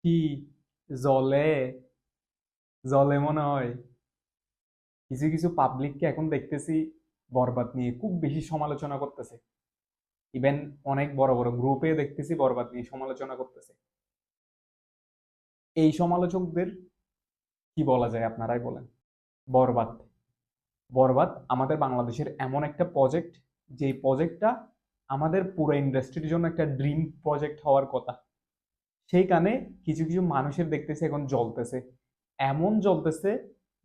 কি জলে জলে মনে হয় কিছু কিছু পাবলিককে এখন দেখতেছি বরবাদ নিয়ে খুব বেশি সমালোচনা করতেছে। ইভেন অনেক বড় বড় গ্রুপে দেখতেছি বরবাদ নিয়ে সমালোচনা করতেছে। এই সমালোচকদের কি বলা যায় আপনারাই বলেন। বরবাদ বরবাদ আমাদের বাংলাদেশের এমন একটা প্রজেক্ট, যে প্রজেক্টটা আমাদের পুরো ইন্ডাস্ট্রির জন্য একটা ড্রিম প্রজেক্ট হওয়ার কথা। সেইখানে কিছু কিছু মানুষের দেখতেছে এখন জ্বলতেছে, এমন জ্বলতেছে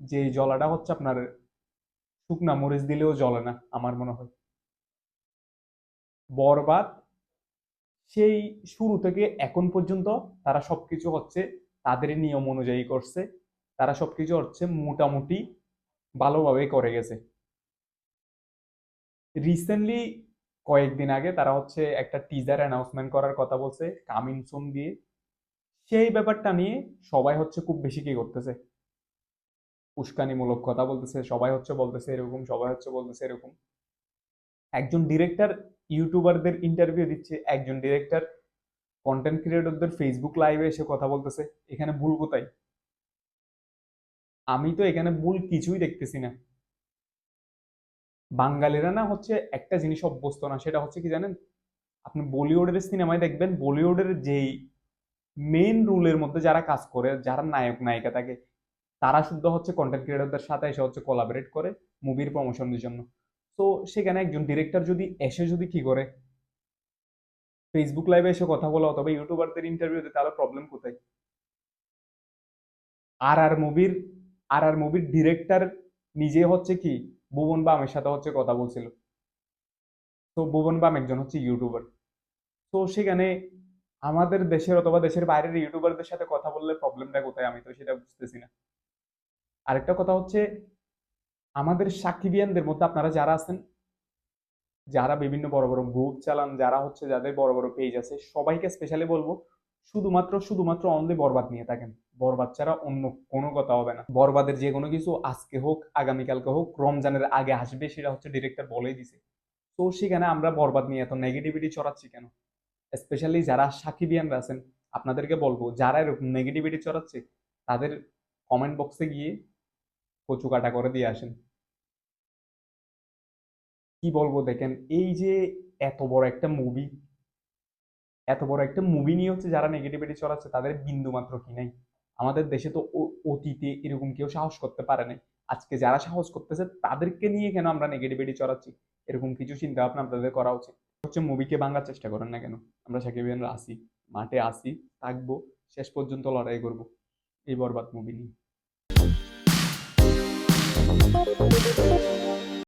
যে জ্বলাটা হচ্ছে আপনার শুকনা মরিচ দিলেও জ্বলে না আমার মনে হয়। বরবাদ সেই শুরু থেকে এখন পর্যন্ত তারা সবকিছু হচ্ছে তাদের নিয়ম অনুযায়ী করছে, তারা সবকিছু হচ্ছে মোটামুটি ভালোভাবে করে গেছে। রিসেন্টলি কয়েকদিন আগে তারা হচ্ছে একটা টিজার অ্যানাউন্সমেন্ট করার কথা বলছে কামিং সুন দিয়ে। সেই ব্যাপারটা নিয়ে সবাই হচ্ছে খুব বেশি কি করতেছে, উস্কানিমূলক কথা বলতেছে, সবাই হচ্ছে বলতেছে এরকম, সবাই হচ্ছে বলতেছে এরকম। একজন ডিরেক্টর ইউটিউবারদের ইন্টারভিউ দিচ্ছে, একজন ডিরেক্টর কন্টেন্ট ক্রিয়েটরদের ফেসবুক লাইভে এসে কথা বলতেছে। এখানে ভুল কোথায়? আমি তো এখানে ভুল কিছুই দেখতেছি না। বাঙালিরা না হচ্ছে একটা জিনিস অভ্যস্ত না, সেটা হচ্ছে কি জানেন? আপনি বলিউডের সিনেমায় দেখবেন, বলিউডের যেই মেইন রুলের মধ্যে যারা কাজ করে, যারা নায়ক নায়িকা থাকে, তারা শুদ্ধ হচ্ছে কন্টেন্ট ক্রিয়েটরদের সাথে এসে হচ্ছে কোলাবরেট করে মুভির প্রমোশনের জন্য। তো সেখানে একজন ডিরেক্টর যদি এসে যদি কি করে ফেসবুক লাইভে এসে কথা বলা অথবা ইউটিউবারদের ইন্টারভিউ দিতে, তাহলে প্রবলেম কোথায়? আর আর মুভির আর আর মুভির ডিরেক্টর নিজে হচ্ছে কি ভুবন বামের সাথে হচ্ছে কথা বলছিল। তো ভুবন বাম একজন হচ্ছে ইউটিউবার। তো সেখানে আমাদের দেশের অথবা দেশের বাইরের ইউটিউবারদের সাথে কথা বললে প্রবলেমটা কোথায়, আমি তো সেটা বুঝতেছি না। আরেকটা কথা হচ্ছে, আমাদের সাকিবিয়ানদের মধ্যে আপনারা যারা আছেন, যারা বিভিন্ন বড় বড় গ্রুপ চালান, যারা হচ্ছে যাদের বড় বড় পেজ আছে, সবাইকে স্পেশালি বলবো শুধুমাত্র শুধুমাত্র অনলি বরবাদ নিয়ে থাকেন। বরবাদ ছাড়া অন্য কোনো কথা হবে না। বরবাদের যে কোনো কিছু আজকে হোক আগামীকালকে হোক রমজানের আগে আসবে, সেটা হচ্ছে ডিরেক্টর বলেই দিছে। তো সেখানে আমরা বরবাদ নিয়ে এত নেগেটিভিটি ছড়াচ্ছি কেন? স্পেশালি যারা সাকিবিয়ানরা আছেন, আপনাদেরকে বলবো যারা এরকম নেগেটিভিটি ছড়াচ্ছে তাদের কমেন্ট বক্সে গিয়ে কচু কাটা করে দিয়ে আসেন। কি বলবো দেখেন, এই যে এত বড় একটা মুভি, এত বড় একটা মুভি নিয়ে হচ্ছে যারা নেগেটিভিটি ছড়াচ্ছে তাদের বিন্দু মাত্র কি নাই? আমাদের দেশে তো অতীতে এরকম কেউ সাহস করতে পারে নাই। আজকে যারা সাহস করতেছে তাদেরকে নিয়ে কেন আমরা নেগেটিভিটি ছড়াচ্ছি? এরকম কিছু চিন্তা ভাবনা আপনাদের করা উচিত। হচ্ছে মুভিকে ভাঙার চেষ্টা করেন না কেন? আমরা সাকিবিয়ানরা আসি, মাঠে আসি, থাকবো, শেষ পর্যন্ত লড়াই করব এই বরবাদ মুভি নিয়ে।